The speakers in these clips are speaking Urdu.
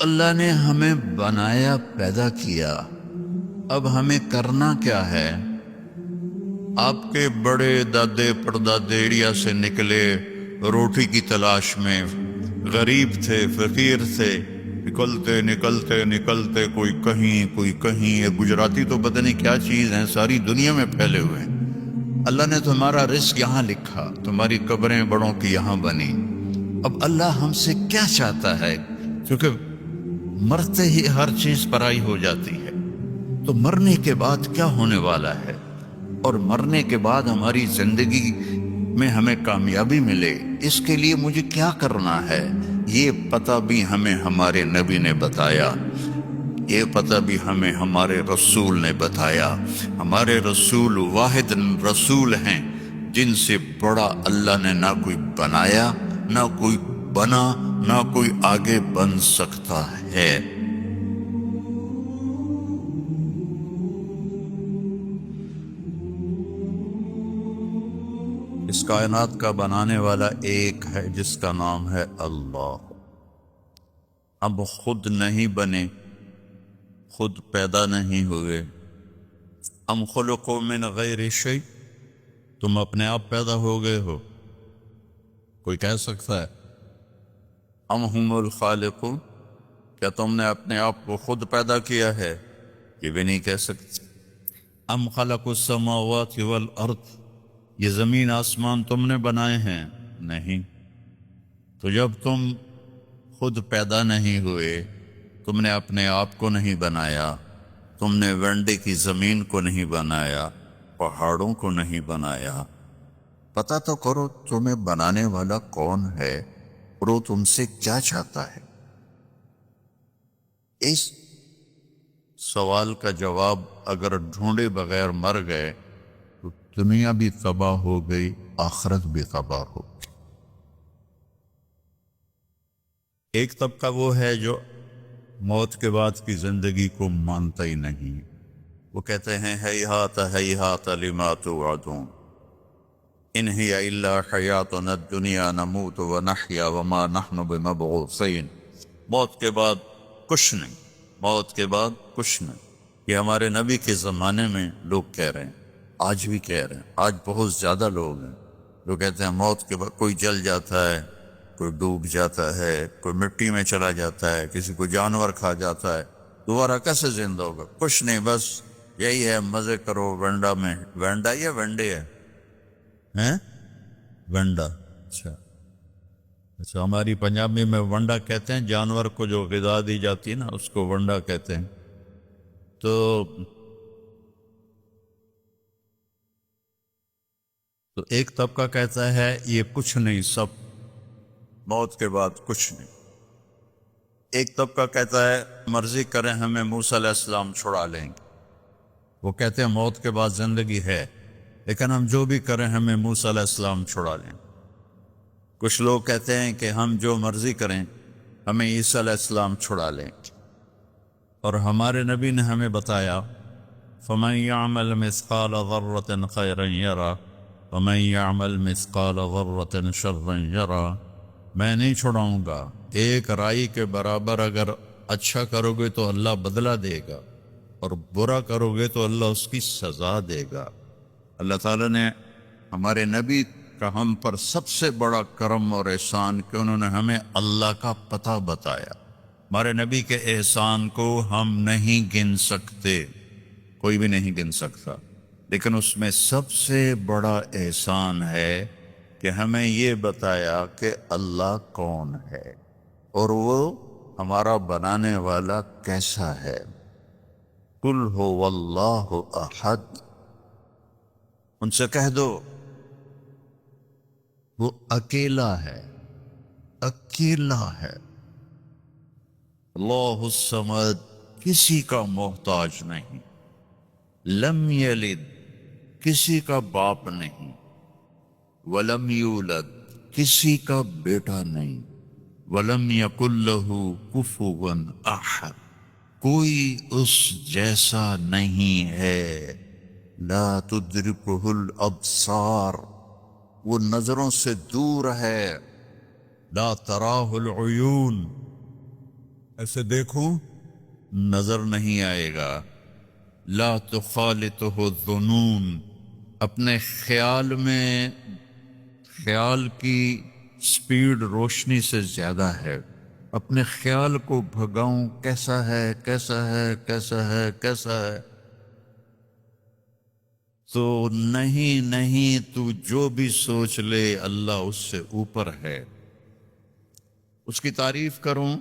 اللہ نے ہمیں بنایا، پیدا کیا، اب ہمیں کرنا کیا ہے؟ آپ کے بڑے دادے پردادے انڈیا سے نکلے روٹی کی تلاش میں، غریب تھے، فقیر تھے، نکلتے نکلتے نکلتے کوئی کہیں کوئی کہیں. یہ گجراتی تو پتہ نہیں کیا چیز ہیں، ساری دنیا میں پھیلے ہوئے ہیں. اللہ نے تمہارا رزق یہاں لکھا، تمہاری قبریں بڑوں کی یہاں بنی. اب اللہ ہم سے کیا چاہتا ہے؟ کیونکہ مرتے ہی ہر چیز پرائی ہو جاتی ہے، تو مرنے کے بعد کیا ہونے والا ہے، اور مرنے کے بعد ہماری زندگی میں ہمیں کامیابی ملے، اس کے لیے مجھے کیا کرنا ہے؟ یہ پتہ بھی ہمیں ہمارے نبی نے بتایا، یہ پتہ بھی ہمیں ہمارے رسول نے بتایا. ہمارے رسول واحد رسول ہیں جن سے بڑا اللہ نے نہ کوئی بنایا، نہ کوئی بنا، نہ کوئی آگے بن سکتا ہے. اس کائنات کا بنانے والا ایک ہے جس کا نام ہے اللہ. اب خود نہیں بنے، خود پیدا نہیں ہوئے. ام خلقوا من غیر شیء، تم اپنے آپ پیدا ہو گئے ہو؟ کوئی کہہ سکتا ہے؟ ام ہم الخالقون، کیا تم نے اپنے آپ کو خود پیدا کیا ہے؟ یہ بھی نہیں کہہ سکتے. ام خلقوا السماوات والارض، یہ زمین آسمان تم نے بنائے ہیں؟ نہیں. تو جب تم خود پیدا نہیں ہوئے، تم نے اپنے آپ کو نہیں بنایا، تم نے ونڈے کی زمین کو نہیں بنایا، پہاڑوں کو نہیں بنایا. پتہ تو کرو تمہیں بنانے والا کون ہے اور وہ تم سے کیا چاہتا ہے. اس سوال کا جواب اگر ڈھونڈے بغیر مر گئے تو دنیا بھی تباہ ہو گئی، آخرت بھی تباہ ہو گئی. ایک طبقہ وہ ہے جو موت کے بعد کی زندگی کو مانتا ہی نہیں. وہ کہتے ہیں ہیہات ہیہات لما توعدون، ان ہی الا حیاتنا الدنیا نموت ونحیا وما نحن بمبعوثین. موت کے بعد کچھ نہیں، موت کے بعد کچھ نہیں. یہ ہمارے نبی کے زمانے میں لوگ کہہ رہے ہیں، آج بھی کہہ رہے ہیں. آج بہت زیادہ لوگ ہیں جو کہتے ہیں موت کے بعد کوئی جل جاتا ہے، کوئی ڈوب جاتا ہے، کوئی مٹی میں چلا جاتا ہے، کسی کو جانور کھا جاتا ہے، دوبارہ کیسے زندہ ہوگا؟ کچھ نہیں، بس یہی ہے، مزے کرو ونڈا میں. ونڈا یا ونڈے ہے؟ ہیں؟ ونڈا. اچھا اچھا، ہماری پنجابی میں ونڈا کہتے ہیں جانور کو جو غذا دی جاتی ہے نا، اس کو ونڈا کہتے ہیں. تو ایک طبقہ کہتا ہے یہ کچھ نہیں، سب موت کے بعد کچھ نہیں. ایک طبقہ کہتا ہے مرضی کریں ہمیں موسیٰ علیہ السلام چھڑا لیں گے. وہ کہتے ہیں موت کے بعد زندگی ہے، لیکن ہم جو بھی کریں ہمیں موسیٰ علیہ السلام چھڑا لیں. کچھ لوگ کہتے ہیں کہ ہم جو مرضی کریں ہمیں عیسیٰ علیہ السلام چھڑا لیں. اور ہمارے نبی نے ہمیں بتایا فَمَنْ يَعْمَلْ مِثْقَالَ ذَرَّةٍ خَيْرًا يَرَى وَمَنْ يَعْمَلْ مِثْقَالَ ذَرَّةٍ شَرًّا يَرَى. میں نہیں چھڑاؤں گا، ایک رائی کے برابر اگر اچھا کرو گے تو اللہ بدلہ دے گا، اور برا کرو گے تو اللہ اس کی سزا دے گا. اللہ تعالیٰ نے ہمارے نبی کا ہم پر سب سے بڑا کرم اور احسان کہ انہوں نے ہمیں اللہ کا پتہ بتایا. ہمارے نبی کے احسان کو ہم نہیں گن سکتے، کوئی بھی نہیں گن سکتا، لیکن اس میں سب سے بڑا احسان ہے کہ ہمیں یہ بتایا کہ اللہ کون ہے اور وہ ہمارا بنانے والا کیسا ہے. قل هو اللہ احد، ان سے کہہ دو وہ اکیلا ہے، اکیلا ہے. اللہ الصمد، کسی کا محتاج نہیں. لم یلد، کسی کا باپ نہیں. ولم یولد، کسی کا بیٹا نہیں. ولم یکن لہ کفوا احد، کوئی اس جیسا نہیں ہے. لا تدرکہ الابصار، وہ نظروں سے دور ہے. لا تراہ العیون، ایسے دیکھوں نظر نہیں آئے گا. لا تخالطہ الظنون، اپنے خیال میں، خیال کی سپیڈ روشنی سے زیادہ ہے. اپنے خیال کو بھگاؤں کیسا ہے کیسا ہے کیسا ہے کیسا ہے، تو نہیں تو جو بھی سوچ لے اللہ اس سے اوپر ہے. اس کی تعریف کروں،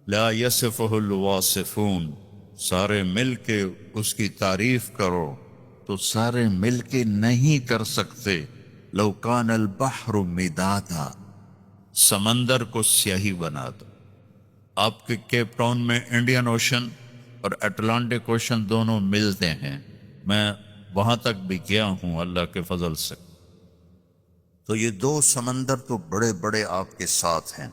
لا یصفہ الواصفون، سارے مل کے اس کی تعریف کرو تو سارے مل کے نہیں کر سکتے. لو کان البحر مدادا، سمندر کو سیاہی بنا دو. آپ کے کیپ ٹاؤن میں انڈین اوشن اور اٹلانٹک اوشن دونوں ملتے ہیں، میں وہاں تک بھی گیا ہوں اللہ کے فضل سے. تو یہ دو سمندر تو بڑے بڑے آپ کے ساتھ ہیں،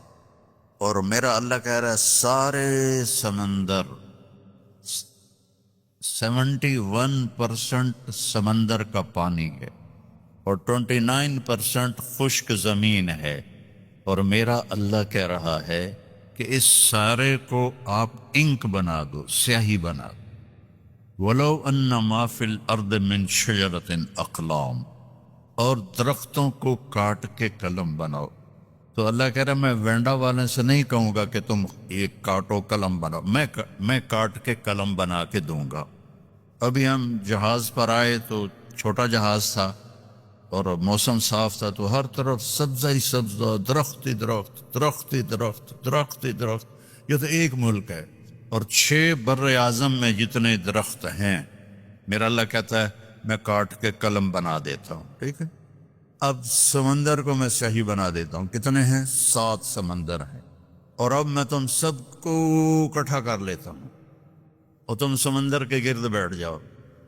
اور میرا اللہ کہہ رہا ہے سارے سمندر 71% سمندر کا پانی ہے اور 29% خشک زمین ہے. اور میرا اللہ کہہ رہا ہے کہ اس سارے کو آپ انک بنا دو، سیاہی بنا دو. وَلَوْ أَنَّ مَا فِي الْأَرْضِ مِنْ شَجَرَةٍ أَقْلَامٍ، اور درختوں کو کاٹ کے قلم بناؤ. تو اللہ کہہ رہا ہے میں وینڈا والے سے نہیں کہوں گا کہ تم یہ کاٹو قلم بناؤ، میں کاٹ کے قلم بنا کے دوں گا. ابھی ہم جہاز پر آئے تو چھوٹا جہاز تھا اور موسم صاف تھا، تو ہر طرف سبزہ ہی سبزہ، درخت ہی درخت، درخت ہی درخت، درخت ہی درخت. یہ تو ایک ملک ہے اور 6 بر اعظم میں جتنے درخت ہیں، میرا اللہ کہتا ہے میں کاٹ کے قلم بنا دیتا ہوں. ٹھیک ہے، اب سمندر کو میں سیاہی بنا دیتا ہوں. کتنے ہیں؟ 7 سمندر ہیں. اور اب میں تم سب کو اکٹھا کر لیتا ہوں اور تم سمندر کے گرد بیٹھ جاؤ.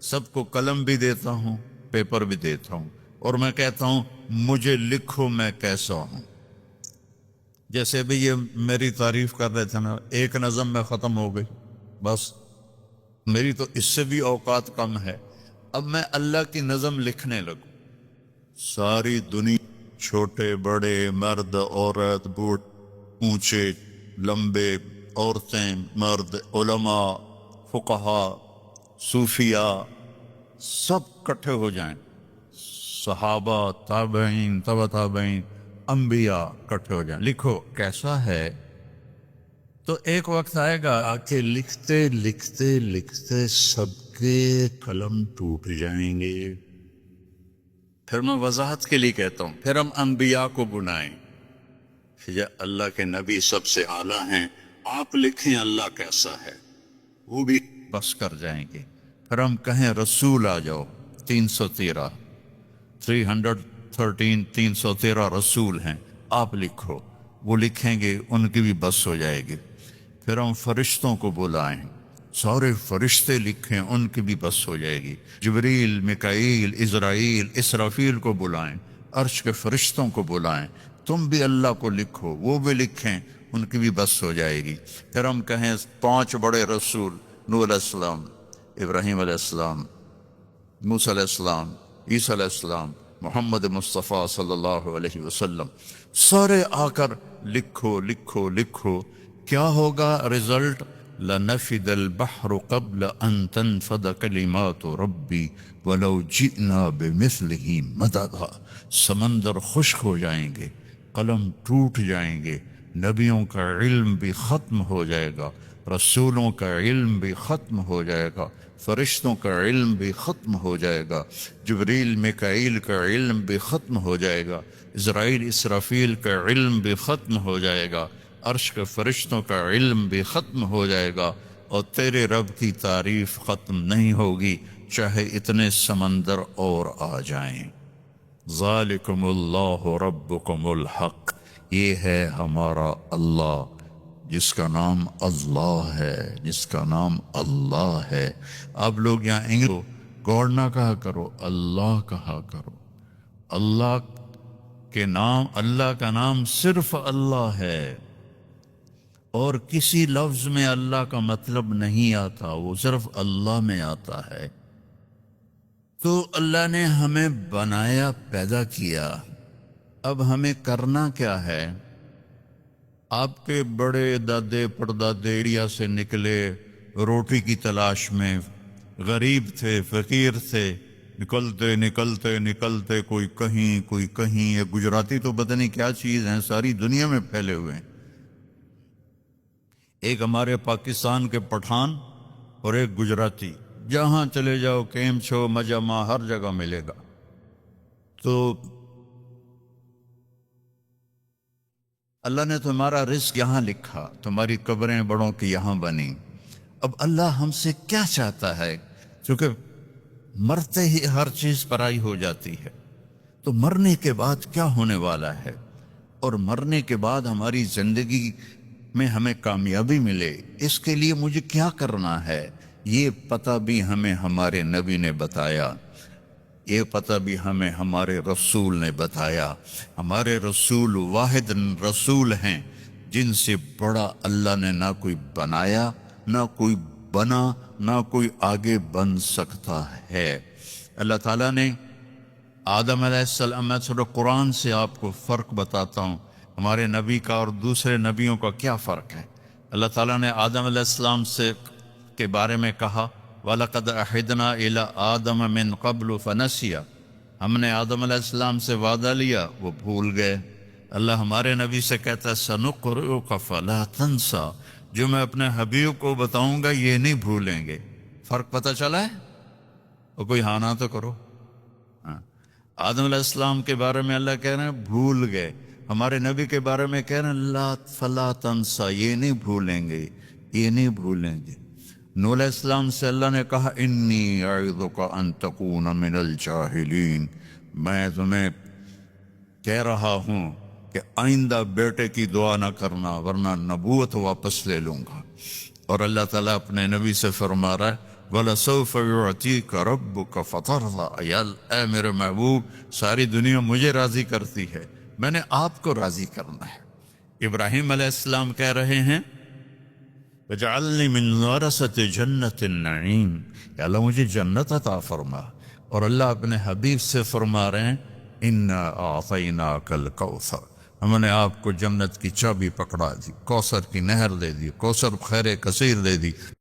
سب کو قلم بھی دیتا ہوں، پیپر بھی دیتا ہوں، اور میں کہتا ہوں مجھے لکھو میں کیسا ہوں. جیسے ابھی یہ میری تعریف کر رہے تھے نا، ایک نظم میں ختم ہو گئی، بس میری تو اس سے بھی اوقات کم ہے. اب میں اللہ کی نظم لکھنے لگوں. ساری دنیا، چھوٹے بڑے، مرد عورت، بوڑھ اونچے لمبے، عورتیں مرد، علماء فقہا صوفیاء، سب کٹھے ہو جائیں. صحابہ، تابعین، تبع تابعین، انبیاء کٹھے ہو جائیں. لکھو کیسا ہے. تو ایک وقت آئے گا آ کے لکھتے لکھتے لکھتے سب کے قلم ٹوٹ جائیں گے. پھر میں وضاحت کے لیے کہتا ہوں، پھر ہم انبیاء کو بلائیں. یا اللہ کے نبی سب سے اعلیٰ ہیں، آپ لکھیں اللہ کیسا ہے، وہ بھی بس کر جائیں گے. پھر ہم کہیں رسول آ جاؤ، 313 313 رسول ہیں، آپ لکھو، وہ لکھیں گے، ان کی بھی بس ہو جائے گی. پھر ہم فرشتوں کو بلائیں، سارے فرشتے لکھیں، ان کی بھی بس ہو جائے گی. جبریل، میکائیل، اسرائیل، اسرافیل کو بلائیں، عرش کے فرشتوں کو بلائیں، تم بھی اللہ کو لکھو، وہ بھی لکھیں، ان کی بھی بس ہو جائے گی. پھر ہم کہیں 5 بڑے رسول، نوح علیہ السلام، ابراہیم علیہ السلام، موسیٰ علیہ السلام، عیسیٰ علیہ السلام، محمد مصطفیٰ صلی اللہ علیہ وسلم، سارے آ کر لکھو لکھو لکھو. کیا ہوگا رزلٹ؟ لنفد البحر قبل ان تنفد کلمات ربی ولو جئنا بمثلہ مددا. سمندر خشک ہو جائیں گے، قلم ٹوٹ جائیں گے، نبیوں کا علم بھی ختم ہو جائے گا، رسولوں کا علم بھی ختم ہو جائے گا، فرشتوں کا علم بھی ختم ہو جائے گا، جبریل میکائیل کا علم بھی ختم ہو جائے گا، اسرائیل اسرافیل کا علم بھی ختم ہو جائے گا، عرش کے فرشتوں کا علم بھی ختم ہو جائے گا، اور تیرے رب کی تعریف ختم نہیں ہوگی چاہے اتنے سمندر اور آ جائیں. ذالکم اللہ ربکم الحق، یہ ہے ہمارا اللہ جس کا نام اللہ ہے، جس کا نام اللہ ہے. اب لوگ یہاں انگلش گاڈ نہ کہا کرو، اللہ کہا کرو. اللہ کے نام، اللہ کا نام صرف اللہ ہے، اور کسی لفظ میں اللہ کا مطلب نہیں آتا، وہ صرف اللہ میں آتا ہے. تو اللہ نے ہمیں بنایا، پیدا کیا، اب ہمیں کرنا کیا ہے؟ آپ کے بڑے دادے پردادے انڈیا سے نکلے روٹی کی تلاش میں، غریب تھے، فقیر تھے، نکلتے نکلتے نکلتے کوئی کہیں. یہ گجراتی تو پتہ نہیں کیا چیز ہیں، ساری دنیا میں پھیلے ہوئے ہیں. ایک ہمارے پاکستان کے پٹھان اور ایک گجراتی، جہاں چلے جاؤ کیم چھو مجمع ہر جگہ ملے گا. تو اللہ نے تمہارا رزق یہاں لکھا، تمہاری قبریں بڑوں کی یہاں بنی. اب اللہ ہم سے کیا چاہتا ہے؟ چونکہ مرتے ہی ہر چیز پرائی ہو جاتی ہے، تو مرنے کے بعد کیا ہونے والا ہے، اور مرنے کے بعد ہماری زندگی میں ہمیں کامیابی ملے، اس کے لیے مجھے کیا کرنا ہے، یہ پتہ بھی ہمیں ہمارے نبی نے بتایا، یہ پتہ بھی ہمیں ہمارے رسول نے بتایا. ہمارے رسول واحد رسول ہیں جن سے بڑا اللہ نے نہ کوئی بنایا، نہ کوئی بنا، نہ کوئی آگے بن سکتا ہے. اللہ تعالیٰ نے آدم علیہ السلام، میں تھوڑا قرآن سے آپ کو فرق بتاتا ہوں، ہمارے نبی کا اور دوسرے نبیوں کا کیا فرق ہے. اللہ تعالیٰ نے آدم علیہ السلام سے کے بارے میں کہا وَلَقَدْ أَحِدْنَا إِلَىٰ آدَمَ مِن قَبْلُ فَنَسِيَ، ہم نے آدم علیہ السلام سے وعدہ لیا، وہ بھول گئے. اللہ ہمارے نبی سے کہتا ہے سَنُقْرِئُكَ فَلَا تَنسَىٰ، جو میں اپنے حبیب کو بتاؤں گا یہ نہیں بھولیں گے. فرق پتہ چلا ہے؟ اور کوئی ہاں نہ تو کرو. آدم علیہ السلام کے بارے میں اللہ کہہ رہے ہیں بھول گئے، ہمارے نبی کے بارے میں کہہ رہے ہیں لا فلا تنسا، یہ نہیں بھولیں گے، یہ نہیں بھولیں گے. نوح علیہ السلام سے اللہ نے کہا انی اعظک ان تکون من الجاہلین، میں تمہیں کہہ رہا ہوں کہ آئندہ بیٹے کی دعا نہ کرنا ورنہ نبوت واپس لے لوں گا. اور اللہ تعالیٰ اپنے نبی سے فرما رہا ہے وَلَسَوْفَ يُعْطِيكَ رَبُّكَ فَتَرْضَىٰ، اے میرے محبوب ساری دنیا مجھے راضی کرتی ہے، میں نے آپ کو راضی کرنا ہے. ابراہیم علیہ السلام کہہ رہے ہیں وَجَعَلْنِي مِن وَرَثَةِ جَنَّةِ النَّعِيمِ، کہ اللہ مجھے جنت عطا فرما. اور اللہ اپنے حبیب سے فرما رہے ہیں اِنَّا أَعْطَيْنَاكَ الْكَوْثَرَ، ہم نے آپ کو جنت کی چابی پکڑا دی، کوثر کی نہر دے دی، کوثر خیر کثیر دے دی.